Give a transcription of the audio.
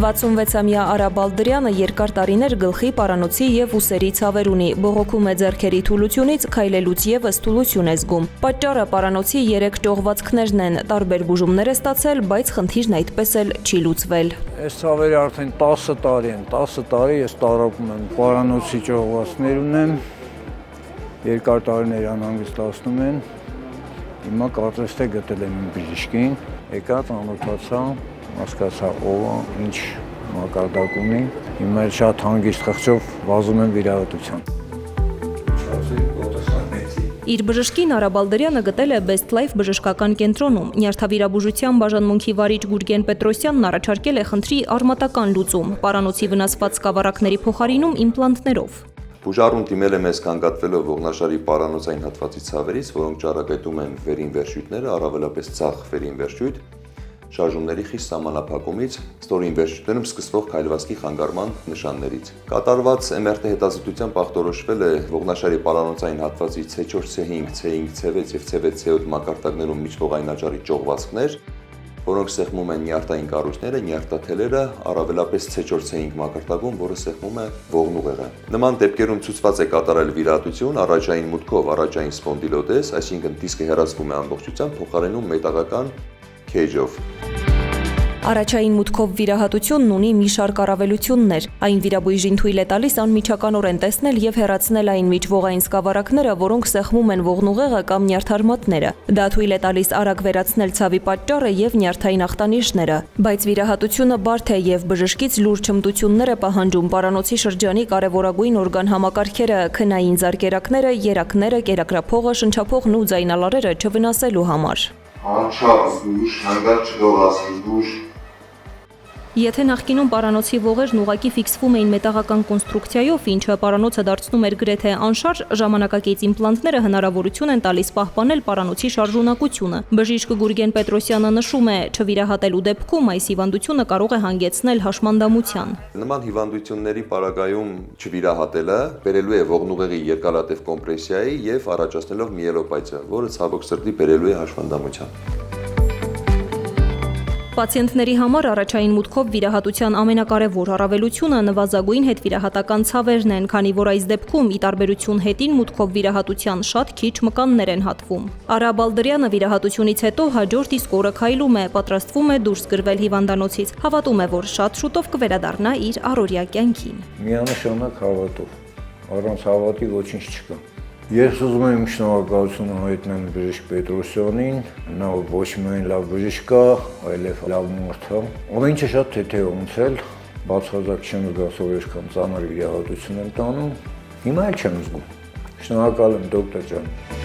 66-ամյա Արա Բալդրյանը երկար տարիներ գլխի, պարանոցի եւ ուսերի ցավեր ունի, բողոքում է ձեռքերի թուլությունից, քայլելուց եւս թուլություն է զգում։ Պատճառը պարանոցի 3 ճողվածքներն են, տարբեր բուժումներ է ստացել, բայց խնդիրն այդպես էլ չի լուծվել։ Այս ցավերը արդեն 10 տարի են, 10 տարի ես տարապում եմ, պարանոցի ճողվածքներ ունեմ, երկար տարիներ անհանգստացնում են, հիմա կարծես թե գտել եմ իմ բժիշկին, եկա ծանոթացա, հասկացա ով է, ինչ մակարդակ ունի, հիմա շատ հանգիստ խղճով վազում եմ վիրահատության։ Իր բժշկին Արա Բալդրյանը գտել է Best Life բժշկական կենտրոնում։ Նյարդավիրաբուժության բաժանմունքի վարիչ Գուրգեն Պետրոսյանն առաջարկել է խնդրի արմատական լուծում, պարանոցի վնասված սկավառակների փոխարինում իմպլանտներով։ Բուժառուն դիմել է մեզ կանգատվելով ողնաշարի պարանոցային հատվածի ցավերից, որոնք ճառագայթում են վերին վերջույթները, առավելապես ցախ վերին վերջույթ, շարժումների խիստ սահմանափակումից, ստորին վերջույթներում սկսվող քայլվածքի խանգարման նշաններից։ Կատարված MRT հետազոտությամբ ախտորոշվել է ողնաշարի պարանոցային հատվածի C4, C5, C5, C6 եւ C6, C8 մակարդակներում միջողային աճառի ճողվածքներ, որոնք սեղմում են նյարդային կառույցները, նյարդաթելերը, առավելապես C4, C5 մակարդակում, որը սեղմում է ողնուղեղը։ Նման դեպքերում ցուցված է կատարել վիրահատություն առաջային մուտքով առաջային սպոնդիլոդես, այսինքն դիսկը հեռացվում է ամբողջությամբ, փոխարենում մետաղական քեյջով։ Առաջային մուտքով վիրահատությունն ունի մի շարք առավելություններ։ Այն վիրաբույժին թույլ է տալիս անմիջականորեն տեսնել եւ հեռացնել այն միջողային սկավառակները, որոնք սեղմում են ողնուղեղը կամ նյարդարմատները։ Դա թույլ է տալիս արագ վերացնել ցավի պատճառը եւ նյարդային ախտանիշները։ Բայց վիրահատությունը բարդ է եւ բժշկից լուրջ հմտություններ է պահանջում պարանոցի շրջանի կարևորագույն օրգան համակարգերը, քնային զարկերակները, երակները, կերակրափողը, շնչափողն ու ձայնալարերը չվնասելու համար։ Անչափ զգույշ, հանգած չգողացի զգույշ։ Եթե նախկինում պարանոցի ողերն ուղղակի ֆիքսվում էին մետաղական կոնստրուկցիայով, ինչը պարանոցը դարձնում էր գրեթե անշարժ, ժամանակակից իմպլանտները հնարավորություն են տալիս պահպանել պարանոցի շարժունակությունը։ Բժիշկ Գուրգեն Պետրոսյանը նշում է, չվիրահատելու դեպքում այս հիվանդությունը կարող է հանգեցնել հաշմանդամության։ Նման հիվանդությունների պարագայում չվիրահատելը բերելու է ողնուղեղի երկարատև կոմպրեսիայի եւ առաջացնելով միելոպաթիա, որը ցավոք սրտի բերելու է հաշմանդամության։ Պացիենտների համար առաջային մուտքով վիրահատության ամենակարևոր առավելությունը նվազագույն հետվիրահատական ցավերն են, քանի որ այս դեպքում ի տարբերություն հետին մուտքով վիրահատության շատ քիչ մկաններ են հատվում։ Արա Բալդրյանը վիրահատությունից հետո հաջորդ իսկ օրը քայլում է, պատրաստվում է դուրս գրվել հիվանդանոցից, հավատում է, որ շատ շուտով կվերադառնա իր առօրյա կյանքին։ Միանշանակ հավատով, առանց հավատի ոչինչ չկա։ Ես ուզում եմ շնորհակալություն հայտնել բժիշկ Պետրոսյանին, նա ոչ միայն լավ բժիշկ է, այլև լավ մարդ է։ Ամեն ինչը շատ թեթև անցել, բացարձակ չեմ զգացել, այսքան ծանր վիրահատություն եմ տանում։ Հիմա էլ չեմ զգում։ Շնորհակալ եմ դոկտոր ջան։